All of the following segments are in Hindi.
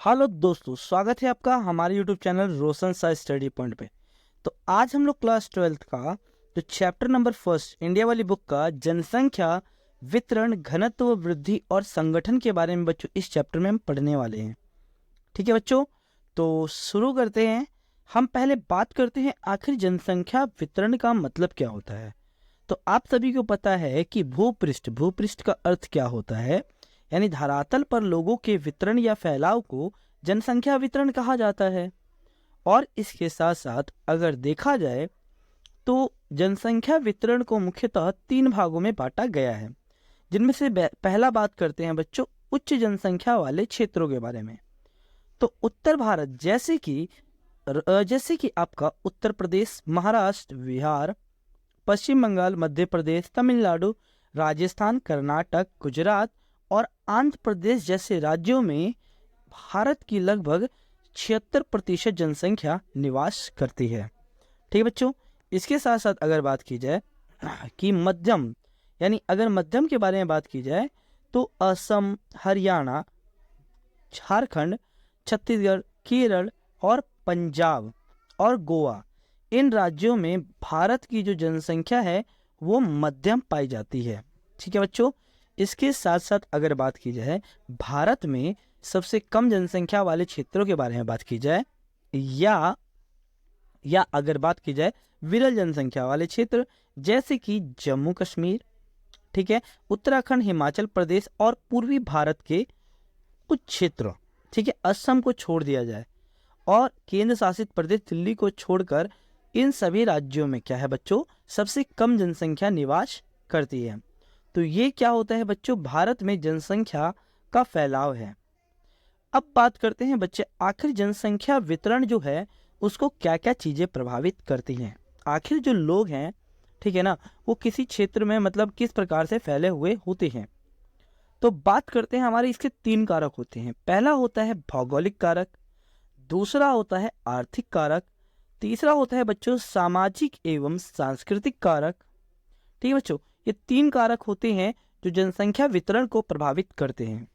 हेलो दोस्तों, स्वागत है आपका हमारे यूट्यूब चैनल रोशन सा स्टडी पॉइंट पे। तो आज हम लोग क्लास 12th का जो चैप्टर नंबर फर्स्ट इंडिया वाली बुक का जनसंख्या वितरण घनत्व वृद्धि और संगठन के बारे में बच्चों इस चैप्टर में हम पढ़ने वाले हैं। ठीक है बच्चों, तो शुरू करते हैं। हम पहले बात करते हैं आखिर जनसंख्या वितरण का मतलब क्या होता है। तो आप सभी को पता है कि भूपृष्ठ का अर्थ क्या होता है, यानी धरातल पर लोगों के वितरण या फैलाव को जनसंख्या वितरण कहा जाता है। और इसके साथ साथ अगर देखा जाए तो जनसंख्या वितरण को मुख्यतः 3 भागों में बांटा गया है, जिनमें से पहला बात करते हैं बच्चों उच्च जनसंख्या वाले क्षेत्रों के बारे में। तो उत्तर भारत जैसे कि आपका उत्तर प्रदेश, महाराष्ट्र, बिहार, पश्चिम बंगाल, मध्य प्रदेश, तमिलनाडु, राजस्थान, कर्नाटक, गुजरात और आंध्र प्रदेश जैसे राज्यों में भारत की लगभग 76% जनसंख्या निवास करती है। ठीक है बच्चों, इसके साथ साथ अगर बात की जाए कि मध्यम, यानी अगर मध्यम के बारे में बात की जाए तो असम, हरियाणा, झारखंड, छत्तीसगढ़, केरल और पंजाब और गोवा, इन राज्यों में भारत की जो जनसंख्या है वो मध्यम पाई जाती है। ठीक है बच्चों, इसके साथ साथ अगर बात की जाए भारत में सबसे कम जनसंख्या वाले क्षेत्रों के बारे में बात की जाए या अगर बात की जाए विरल जनसंख्या वाले क्षेत्र जैसे कि जम्मू कश्मीर, ठीक है, उत्तराखंड, हिमाचल प्रदेश और पूर्वी भारत के कुछ क्षेत्र, ठीक है, असम को छोड़ दिया जाए और केंद्र शासित प्रदेश दिल्ली को छोड़कर इन सभी राज्यों में क्या है बच्चों सबसे कम जनसंख्या निवास करती है। तो ये क्या होता है बच्चों, भारत में जनसंख्या का फैलाव है। अब बात करते हैं बच्चे आखिर जनसंख्या वितरण जो है उसको क्या क्या चीजें प्रभावित करती हैं। आखिर जो लोग हैं, ठीक है ना, वो किसी क्षेत्र में मतलब किस प्रकार से फैले हुए होते हैं। तो बात करते हैं, हमारे इसके 3 कारक होते हैं। पहला होता है भौगोलिक कारक, दूसरा होता है आर्थिक कारक, तीसरा होता है बच्चों सामाजिक एवं सांस्कृतिक कारक। ठीक है बच्चों, ये 3 कारक होते हैं जो जनसंख्या वितरण को प्रभावित करते हैं।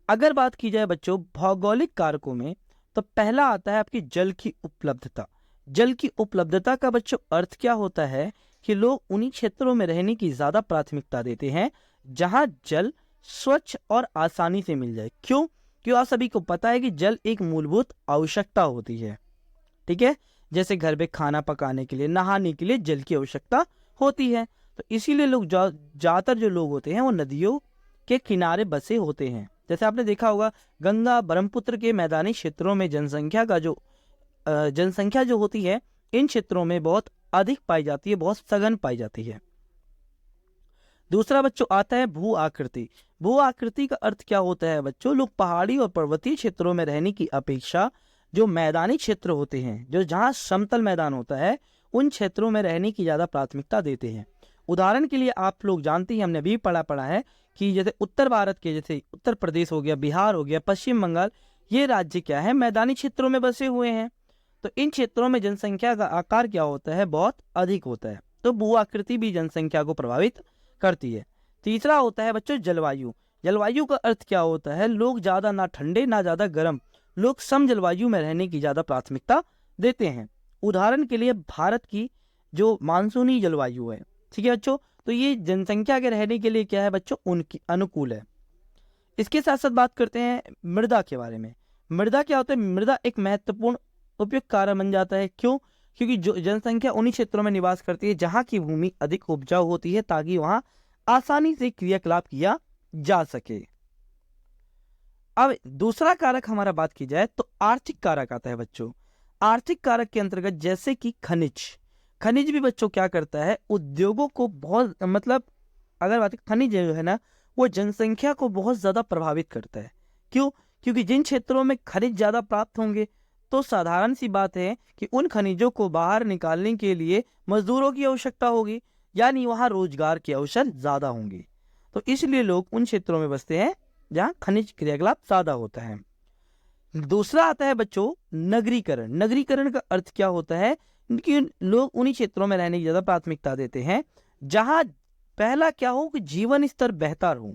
अगर बात की जाए बच्चों भौगोलिक कारकों में, तो पहला आता है आपकी जल की उपलब्धता। जल की उपलब्धता का बच्चों अर्थ क्या होता है कि लोग उन्हीं क्षेत्रों में रहने की ज्यादा प्राथमिकता देते हैं जहां जल स्वच्छ और आसानी से मिल जाए। क्यों आप सभी को पता है कि जल एक मूलभूत आवश्यकता होती है। ठीक है, जैसे घर में खाना पकाने के लिए, नहाने के लिए जल की आवश्यकता होती है। तो इसीलिए लोग ज्यादातर जो लोग होते हैं वो नदियों के किनारे बसे होते हैं। जैसे आपने देखा होगा गंगा ब्रह्मपुत्र के मैदानी क्षेत्रों में जनसंख्या जो होती है इन क्षेत्रों में बहुत अधिक पाई जाती है, बहुत सघन पाई जाती है। दूसरा बच्चों आता है भू आकृति। भू आकृति का अर्थ क्या होता है बच्चों, लोग पहाड़ी और पर्वतीय क्षेत्रों में रहने की अपेक्षा जो मैदानी क्षेत्र होते हैं, जो जहां समतल मैदान होता है, उन क्षेत्रों में रहने की ज्यादा प्राथमिकता देते हैं। उदाहरण के लिए आप लोग जानते हैं, हमने अभी पढ़ा है कि जैसे उत्तर भारत के, जैसे उत्तर प्रदेश हो गया, बिहार हो गया, पश्चिम बंगाल, ये राज्य क्या है मैदानी क्षेत्रों में बसे हुए हैं। तो इन क्षेत्रों में जनसंख्या का आकार क्या होता है, बहुत अधिक होता है। तो भू आकृति भी जनसंख्या को प्रभावित करती है। तीसरा होता है बच्चों जलवायु। जलवायु का अर्थ क्या होता है, लोग ज्यादा ना ठंडे ना ज्यादा गर्म, लोग सम जलवायु में रहने की ज्यादा प्राथमिकता देते हैं। उदाहरण के लिए भारत की जो मानसूनी जलवायु है, ठीक है बच्चों, तो ये जनसंख्या के रहने के लिए क्या है बच्चों, उनकी अनुकूल है। इसके साथ साथ बात करते हैं मृदा के बारे में। मृदा क्या होता है, मृदा एक महत्वपूर्ण उपयुक्त कार्य बन जाता है। क्योंकि जो जनसंख्या उन्हीं क्षेत्रों में निवास करती है जहां की भूमि अधिक उपजाऊ होती है, ताकि वहां आसानी से क्रियाकलाप किया जा सके। अब दूसरा कारक हमारा बात की जाए तो आर्थिक कारक आता है बच्चों। आर्थिक कारक के अंतर्गत जैसे कि खनिज भी बच्चों क्या करता है, उद्योगों को बहुत मतलब अगर बात खनिज जो है ना, वो जनसंख्या को बहुत ज्यादा प्रभावित करता है। क्योंकि जिन क्षेत्रों में खनिज ज्यादा प्राप्त होंगे तो साधारण सी बात है कि उन खनिजों को बाहर निकालने के लिए मजदूरों की आवश्यकता होगी, यानी वहां रोजगार के अवसर ज्यादा होंगे। तो इसलिए लोग उन क्षेत्रों में बसते हैं जहां खनिज क्रियाकलाप ज्यादा होता है। दूसरा आता है बच्चों नगरीकरण। नगरीकरण का अर्थ क्या होता है कि लोग उन्हीं क्षेत्रों में रहने की ज्यादा प्राथमिकता देते हैं जहां पहला क्या हो कि जीवन स्तर बेहतर हो,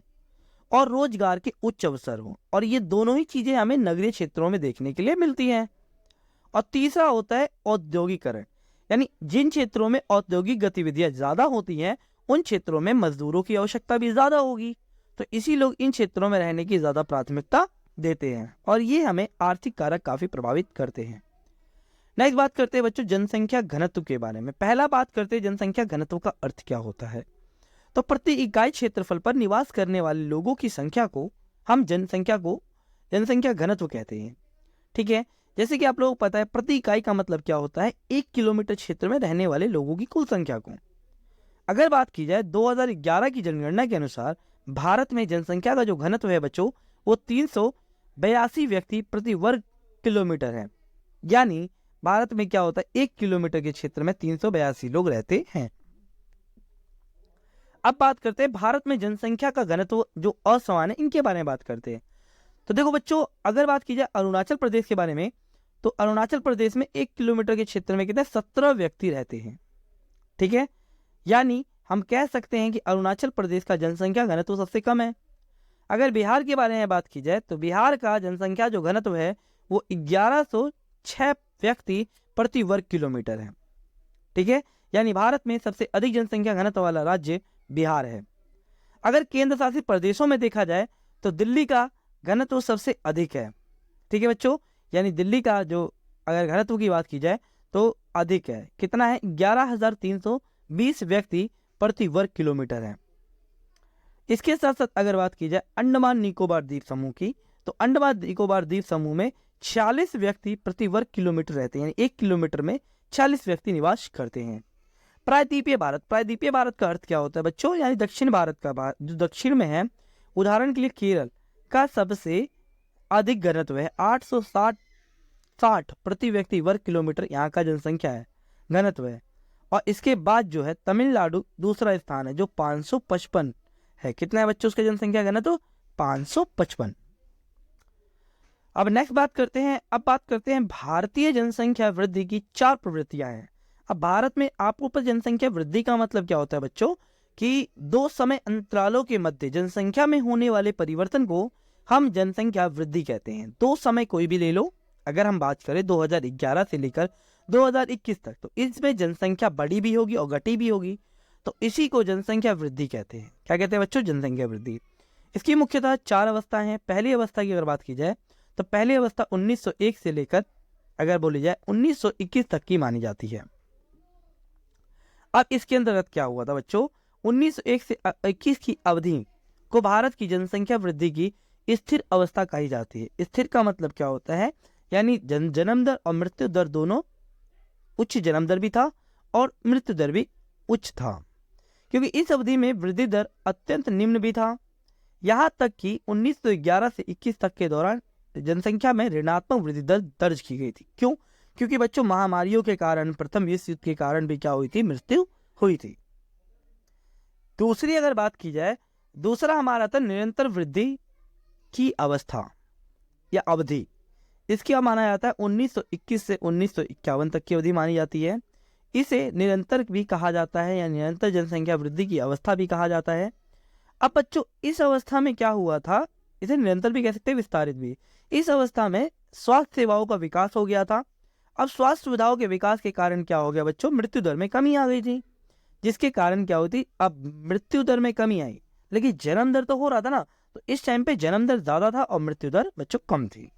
और रोजगार के उच्च अवसर हो। और ये दोनों ही चीजें हमें नगरीय क्षेत्रों में देखने के लिए मिलती हैं। और तीसरा होता है औद्योगिकरण, यानी जिन क्षेत्रों में औद्योगिक गतिविधियां ज्यादा होती हैं उन क्षेत्रों में मजदूरों की आवश्यकता भी ज्यादा होगी, तो इसी लोग इन क्षेत्रों में रहने की ज्यादा प्राथमिकता देते हैं और ये हमें आर्थिक कारक काफी प्रभावित करते हैं। नेक्स्ट बात करते हैं बच्चों जनसंख्या घनत्व के बारे में। पहला बात करते हैं जनसंख्या घनत्व का अर्थ क्या होता है। तो प्रति इकाई क्षेत्रफल पर निवास करने वाले लोगों की संख्या को हम जनसंख्या घनत्व कहते हैं। ठीक है, जैसे कि आप लोगों को पता है प्रति इकाई का मतलब क्या होता है, 1 किलोमीटर क्षेत्र में रहने वाले लोगों की कुल संख्या को। अगर बात की जाए 2011 की जनगणना के अनुसार भारत में जनसंख्या का जो घनत्व है बच्चों वो 382 व्यक्ति प्रति वर्ग किलोमीटर है। यानी भारत में क्या होता है, 1 किलोमीटर के क्षेत्र में 382 लोग रहते हैं। अब बात करते हैं भारत में जनसंख्या का घनत्व जो असमान है इनके बारे में बात करते हैं। तो देखो बच्चों, अगर बात की जाए अरुणाचल प्रदेश के बारे में, तो अरुणाचल प्रदेश में 1 किलोमीटर के क्षेत्र में कितने 17 व्यक्ति रहते हैं। ठीक है, यानी हम कह सकते हैं कि अरुणाचल प्रदेश का जनसंख्या घनत्व सबसे कम है। अगर बिहार के बारे में बात की जाए तो बिहार का जनसंख्या जो घनत्व है वो 1106 व्यक्ति प्रति वर्ग किलोमीटर है। ठीक है, यानी भारत में सबसे अधिक जनसंख्या घनत्व वाला राज्य बिहार है। अगर केंद्र शासित प्रदेशों में देखा जाए तो दिल्ली का घनत्व सबसे अधिक है। ठीक है बच्चों, यानी दिल्ली का जो अगर घनत्व की बात की जाए तो अधिक है, कितना है 11,320 व्यक्ति प्रति वर्ग किलोमीटर है। इसके साथ साथ अगर बात की जाए अंडमान निकोबार द्वीप समूह की, तो अंडमान निकोबार द्वीप समूह में 46 व्यक्ति प्रति वर्ग किलोमीटर रहते हैं, यानी 1 किलोमीटर में 46 व्यक्ति निवास करते हैं। प्रायद्वीपीय भारत, प्रायद्वीपीय भारत का अर्थ क्या होता है बच्चों, यानी दक्षिण भारत का जो दक्षिण में है, उदाहरण के लिए केरल का सबसे अधिक घनत्व है 860 प्रति व्यक्ति वर्ग किलोमीटर यहाँ का जनसंख्या है घनत्व है। और इसके बाद जो है तमिलनाडु दूसरा स्थान है जो 555 है। कितना है बच्चों उसका जनसंख्या घनत्व 555। अब नेक्स्ट बात करते हैं भारतीय जनसंख्या वृद्धि की 4 प्रवृत्तियां हैं। अब भारत में आपको पता जनसंख्या वृद्धि का मतलब क्या होता है बच्चों, कि 2 समय अंतरालों के मध्य जनसंख्या में होने वाले परिवर्तन को हम जनसंख्या वृद्धि कहते हैं। 2 समय कोई भी ले लो, अगर हम बात करें 2011 से लेकर 2021 तक, तो इसमें जनसंख्या बढ़ी भी होगी और घटी भी होगी, तो इसी को जनसंख्या वृद्धि कहते हैं। क्या कहते हैं बच्चों, जनसंख्या वृद्धि। इसकी मुख्यतः 4 अवस्थाएं हैं। पहली अवस्था की अगर बात की जाए तो पहली अवस्था 1901 से लेकर अगर बोली जाए 1921 तक की मानी जाती है। अब इसके अंतर्गत क्या हुआ था बच्चों, 1901 से 21 की अवधि को भारत की जनसंख्या वृद्धि की स्थिर अवस्था कही जाती है। स्थिर का मतलब क्या होता है, यानी जन्म दर और मृत्यु दर दोनों, उच्च जन्म दर भी था और मृत्यु दर भी उच्च था, क्योंकि इस अवधि में वृद्धि दर अत्यंत निम्न भी था। यहाँ तक कि 1911 से 21 तक के दौरान जनसंख्या में ऋणात्मक वृद्धि दर दर्ज की गई थी। क्यों, क्योंकि बच्चों महामारियों के कारण, प्रथम विश्व युद्ध के कारण भी क्या हुई थी, मृत्यु हुई थी। दूसरी अगर बात की जाए, दूसरा हमारा था निरंतर वृद्धि की अवस्था या अवधि। इसकी माना जाता है 1921 से 1951 तक की अवधि मानी जाती है। इसे निरंतर भी कहा जाता है या निरंतर जनसंख्या वृद्धि की अवस्था भी कहा जाता है। अब बच्चों इस अवस्था में क्या हुआ था, इसे निरंतर भी कह सकते हैं, विस्तारित भी। इस अवस्था में स्वास्थ्य सेवाओं का विकास हो गया था। अब स्वास्थ्य सुविधाओं के विकास के कारण क्या हो गया बच्चों, मृत्यु दर में कमी आ गई थी, जिसके कारण क्या होती, अब मृत्यु दर में कमी आई, लेकिन जन्म दर तो हो रहा था ना, तो इस टाइम पे जन्म दर ज्यादा था और मृत्यु दर बच्चों कम थी।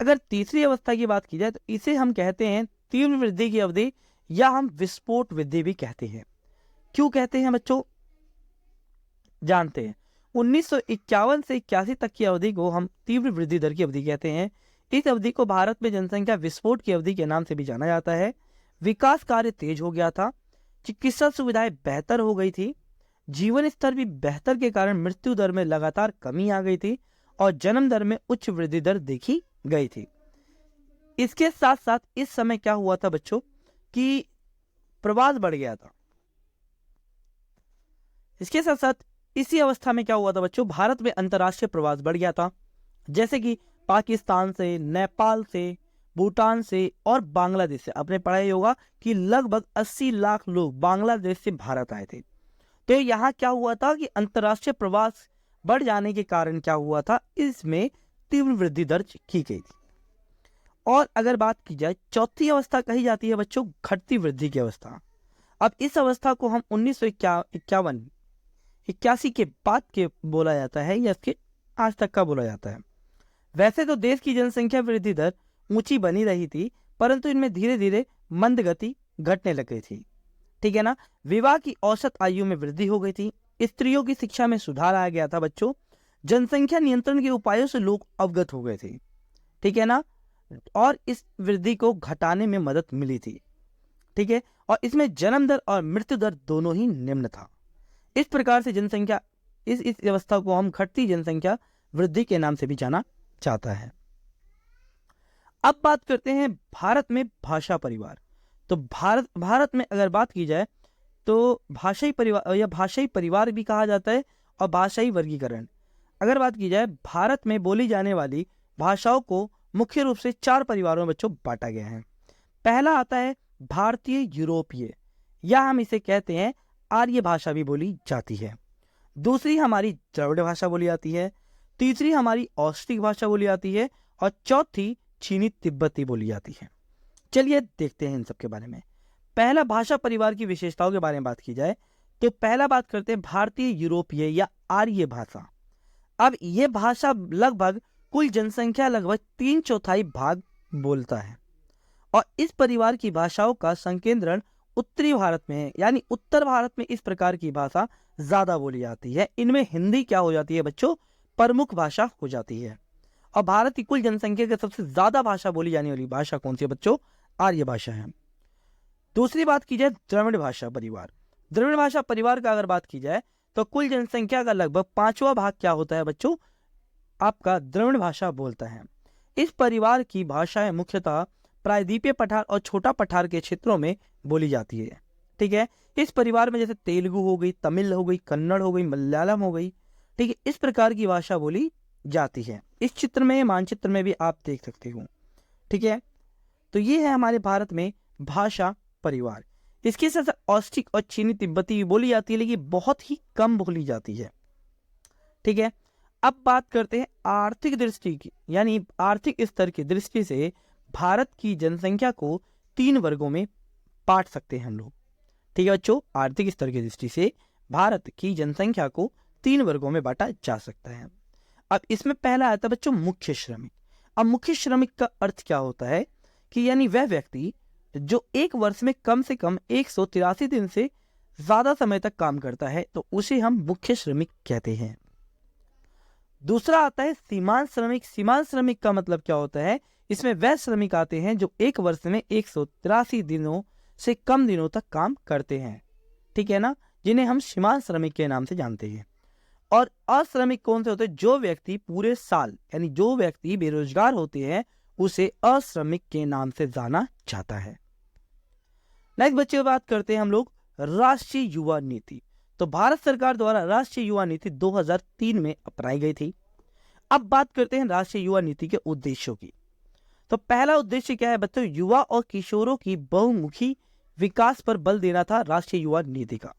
अगर तीसरी अवस्था की बात की जाए तो इसे हम कहते हैं तीव्र वृद्धि की अवधि, या हम विस्फोट वृद्धि भी कहते हैं। क्यों कहते हैं बच्चों, जानते हैं। 1951 से 81 तक की अवधि को हम तीव्र वृद्धि दर की अवधि कहते हैं। इस अवधि को भारत में जनसंख्या विस्फोट की अवधि के नाम से भी जाना जाता है। विकास कार्य तेज हो गया था, चिकित्सा सुविधाएं बेहतर हो गई थी, जीवन स्तर भी बेहतर के कारण मृत्यु दर में लगातार कमी आ गई थी और जन्म दर में उच्च वृद्धि दर देखी गई थी। इसके साथ साथ इस समय क्या हुआ था बच्चों कि प्रवास बढ़ गया था। इसके साथ साथ इसी अवस्था में क्या हुआ था बच्चों, भारत में अंतर्राष्ट्रीय प्रवास बढ़ गया था, जैसे कि पाकिस्तान से, नेपाल से, भूटान से और बांग्लादेश से। आपने पढ़ा ही होगा कि लगभग 80 लाख लोग बांग्लादेश से भारत आए थे। तो यहाँ क्या हुआ था कि अंतर्राष्ट्रीय प्रवास बढ़ जाने के कारण क्या हुआ था, इसमें तीव्र वृद्धि दर्ज की गई थी। और अगर बात की जाए चौथी अवस्था कही जाती है बच्चों घटती वृद्धि की अवस्था। अब इस अवस्था को हम 1981 के बाद के बोला जाता है या इसके आज तक का बोला जाता है। वैसे तो देश की जनसंख्या वृद्धि दर ऊंची बनी रही थी, परंतु इनमें धीरे धीरे मंद गति घटने लग गई थी। ठीक है ना। विवाह की औसत आयु में वृद्धि हो गई थी, स्त्रियों की शिक्षा में सुधार आ गया था बच्चों, जनसंख्या नियंत्रण के उपायों से लोग अवगत हो गए थे। ठीक है ना। और इस वृद्धि को घटाने में मदद मिली थी। ठीक है। और इसमें जन्म दर और मृत्यु दर दोनों ही निम्न था। इस प्रकार से जनसंख्या इस अवस्था को हम घटती जनसंख्या वृद्धि के नाम से भी जाना जाता है। अब बात करते हैं भारत में भाषा परिवार। तो भारत में अगर बात की जाए तो भाषाई परिवार या भाषाई परिवार भी कहा जाता है और भाषाई वर्गीकरण। अगर बात की जाए भारत में बोली जाने वाली भाषाओं को मुख्य रूप से 4 परिवारों में बच्चों बांटा गया है। पहला आता है भारतीय यूरोपीय, या हम इसे कहते हैं आर्य भाषा भी बोली जाती है। दूसरी हमारी द्रविड़ भाषा बोली जाती है। तीसरी हमारी ऑस्ट्रिक भाषा बोली जाती है और चौथी चीनी तिब्बती बोली जाती है। चलिए देखते हैं इन सब के बारे में। पहला भाषा परिवार की विशेषताओं के बारे में बात की जाए तो पहला बात करते हैं भारतीय यूरोपीय या आर्य भाषा। अब यह भाषा लगभग कुल जनसंख्या लगभग 3/4 भाग बोलता है और इस परिवार की भाषाओं का संकेंद्रण उत्तरी भारत में है, यानी उत्तर भारत में इस प्रकार की भाषा ज्यादा बोली जाती है। इनमें हिंदी क्या हो जाती है बच्चों, प्रमुख भाषा हो जाती है। और भारत की कुल जनसंख्या के सबसे ज्यादा भाषा बोली जाने वाली भाषा कौन सी है बच्चों, आर्य भाषा है। दूसरी बात की जाए द्रविड़ भाषा परिवार। द्रविड़ भाषा परिवार का अगर बात की जाए तो कुल जनसंख्या का लगभग 5वां भाग क्या होता है बच्चों, आपका द्रविड़ भाषा बोलता है। इस परिवार की भाषाएं मुख्यतः प्रायद्वीपीय पठार और छोटा पठार के क्षेत्रों में बोली जाती है। ठीक है। इस परिवार में जैसे तेलुगु हो गई, तमिल हो गई, कन्नड़ हो गई, मलयालम हो गई। ठीक है। इस प्रकार की भाषा बोली जाती है। इस चित्र में, मानचित्र में भी आप देख सकते हो। ठीक है। तो ये है हमारे भारत में भाषा परिवार। इसके साथ ऑस्ट्रिक और चीनी तिब्बती बोली जाती है, लेकिन बहुत ही कम बोली जाती है। ठीक है। अब बात करते हैं आर्थिक दृष्टि की, यानी आर्थिक स्तर की दृष्टि से भारत की जनसंख्या को 3 वर्गों में बांट सकते हैं हम लोग। ठीक है बच्चों, आर्थिक स्तर की दृष्टि से भारत की जनसंख्या को 3 वर्गों में बांटा जा सकता है। अब इसमें पहला आता है बच्चों मुख्य श्रमिक। अब मुख्य श्रमिक का अर्थ क्या होता है कि यानी वह व्यक्ति जो एक वर्ष में कम से कम 183 दिन से ज्यादा समय तक काम करता है, तो उसे हम मुख्य श्रमिक कहते हैं। दूसरा आता है सीमांत श्रमिक। सीमांत श्रमिक का मतलब क्या होता है, इसमें वह श्रमिक आते हैं जो एक वर्ष में 183 दिनों से कम दिनों तक काम करते हैं। ठीक है ना, जिन्हें हम सीमांत श्रमिक के नाम से जानते हैं। और अश्रमिक कौन से होते हैं, जो व्यक्ति पूरे साल, यानी जो व्यक्ति बेरोजगार होते हैं, उसे अश्रमिक के नाम से जाना जाता है। नेक्स्ट बच्चे बात करते हैं हम लोग राष्ट्रीय युवा नीति। तो भारत सरकार द्वारा राष्ट्रीय युवा नीति 2003 में अपनाई गई थी। अब बात करते हैं राष्ट्रीय युवा नीति के उद्देश्यों की। तो पहला उद्देश्य क्या है बच्चों, युवा और किशोरों की बहुमुखी विकास पर बल देना था राष्ट्रीय युवा नीति का।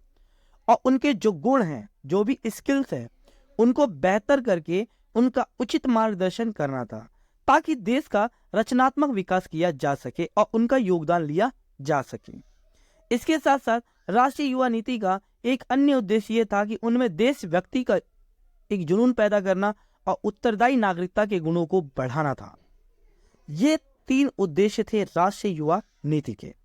और उनके जो गुण हैं, जो भी स्किल्स हैं, उनको बेहतर करके उनका उचित मार्गदर्शन करना था, ताकि देश का रचनात्मक विकास किया जा सके और उनका योगदान लिया जा सके। इसके साथ साथ राष्ट्रीय युवा नीति का एक अन्य उद्देश्य यह था कि उनमें देश व्यक्ति का एक जुनून पैदा करना और उत्तरदायी नागरिकता के गुणों को बढ़ाना था। ये 3 उद्देश्य थे राष्ट्रीय युवा नीति के।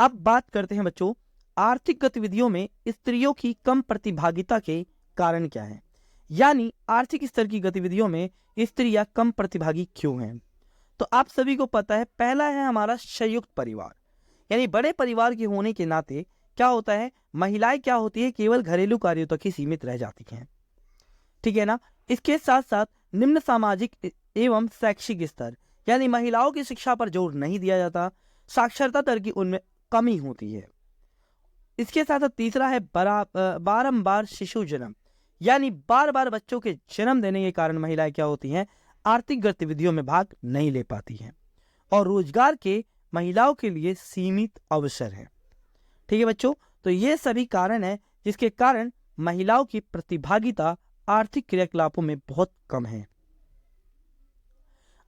अब बात करते हैं बच्चों आर्थिक गतिविधियों में स्त्रियों की कम प्रतिभागिता के कारण क्या है, यानी आर्थिक स्तर की गतिविधियों में स्त्रियां कम प्रतिभागी क्यों हैं। तो आप सभी को पता है, पहला है हमारा संयुक्त परिवार, यानी बड़े परिवार के होने के नाते क्या होता है, महिलाएं क्या होती है, केवल घरेलू कार्यों तक ही सीमित रह जाती हैं। ठीक है ना। इसके साथ साथ निम्न सामाजिक एवं शैक्षिक स्तर, यानी महिलाओं की शिक्षा पर जोर नहीं दिया जाता, साक्षरता दर की उनमें कमी होती है। इसके साथ साथ तीसरा है बारंबार शिशु जन्म, यानी बार बार बच्चों के जन्म देने के कारण महिलाएं क्या होती हैं, आर्थिक गतिविधियों में भाग नहीं ले पाती हैं और रोजगार के महिलाओं के लिए सीमित अवसर है। ठीक है बच्चों, तो ये सभी कारण है जिसके कारण महिलाओं की प्रतिभागिता आर्थिक क्रियाकलापों में बहुत कम है।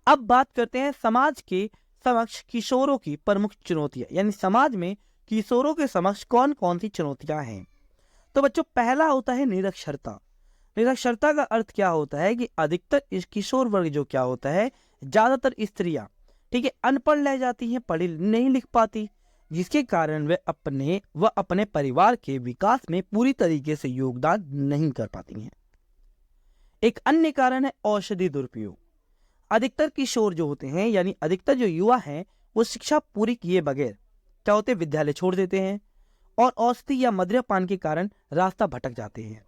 अब बात करते हैं समाज के समक्ष किशोरों की प्रमुख चुनौतियां, यानी समाज में किशोरों के समक्ष कौन कौन सी चुनौतियां हैं। तो बच्चों पहला होता है निरक्षरता। निरक्षरता का अर्थ क्या होता है कि अधिकतर इस किशोर वर्ग जो क्या होता है, ज्यादातर स्त्रियां, ठीक है, अनपढ़ रह जाती हैं, पढ़ी नहीं लिख पाती, जिसके कारण वे अपने परिवार के विकास में पूरी तरीके से योगदान नहीं कर पाती हैं। एक अन्य कारण है औषधि दुरुपयोग। अधिकतर किशोर जो होते हैं, यानी अधिकतर जो युवा हैं, वो शिक्षा पूरी किए बगैर क्या होते हैं, विद्यालय छोड़ देते हैं और औषधि या मद्यपान के कारण रास्ता भटक जाते हैं।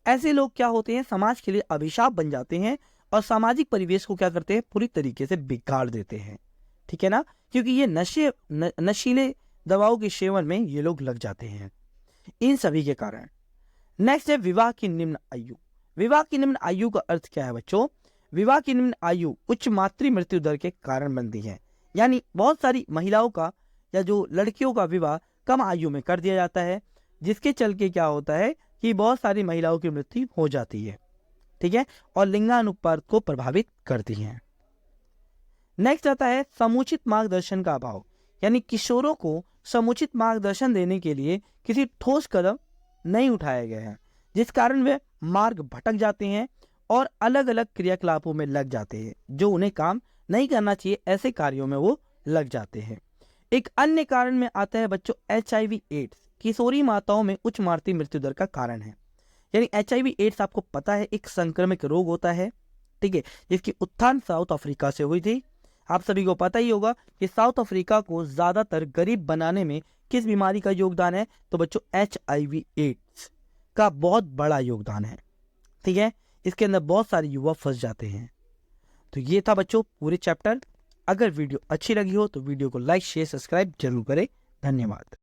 ऐसे लोग क्या होते हैं, समाज के लिए अभिशाप बन जाते हैं और सामाजिक परिवेश को क्या करते हैं, पूरी तरीके से बिगाड़ देते हैं। ठीक है ना, क्योंकि ये नशीले दवाओं के सेवन में ये लोग लग जाते हैं, इन सभी के कारण। नेक्स्ट है विवाह की निम्न आयु। विवाह की निम्न आयु का अर्थ क्या है बच्चों? विवाह की निम्न आयु उच्च मातृ मृत्यु दर के कारण बनती है, यानी बहुत सारी महिलाओं का या जो लड़कियों का विवाह कम आयु में कर दिया जाता है, जिसके चल के क्या होता है कि बहुत सारी महिलाओं की मृत्यु हो जाती है, ठीक है, और लिंगानुपात को प्रभावित करती है। नेक्स्ट आता है समुचित मार्गदर्शन का अभाव, यानी किशोरों को समुचित मार्गदर्शन देने के लिए किसी ठोस कदम नहीं उठाया गया है, जिस कारण वे मार्ग भटक जाते हैं और अलग अलग क्रियाकलापों में लग जाते हैं जो उन्हें काम नहीं करना चाहिए, ऐसे कार्यों में वो लग जाते हैं। एक अन्य कारण में आता है बच्चों HIV एड्स। किशोरी माताओं में उच्च मातृ मृत्यु दर का कारण है, यानी HIV एड्स आपको पता है एक संक्रामक रोग होता है, ठीक है, जिसकी उत्थान साउथ अफ्रीका से हुई थी। आप सभी को पता ही होगा कि साउथ अफ्रीका को ज्यादातर गरीब बनाने में किस बीमारी का योगदान है, तो बच्चों HIV एड्स का बहुत बड़ा योगदान है, ठीक है, इसके अंदर बहुत सारे युवा फंस जाते हैं। तो ये था बच्चों पूरे चैप्टर। अगर वीडियो अच्छी लगी हो तो वीडियो को लाइक शेयर सब्सक्राइब जरूर करें। धन्यवाद।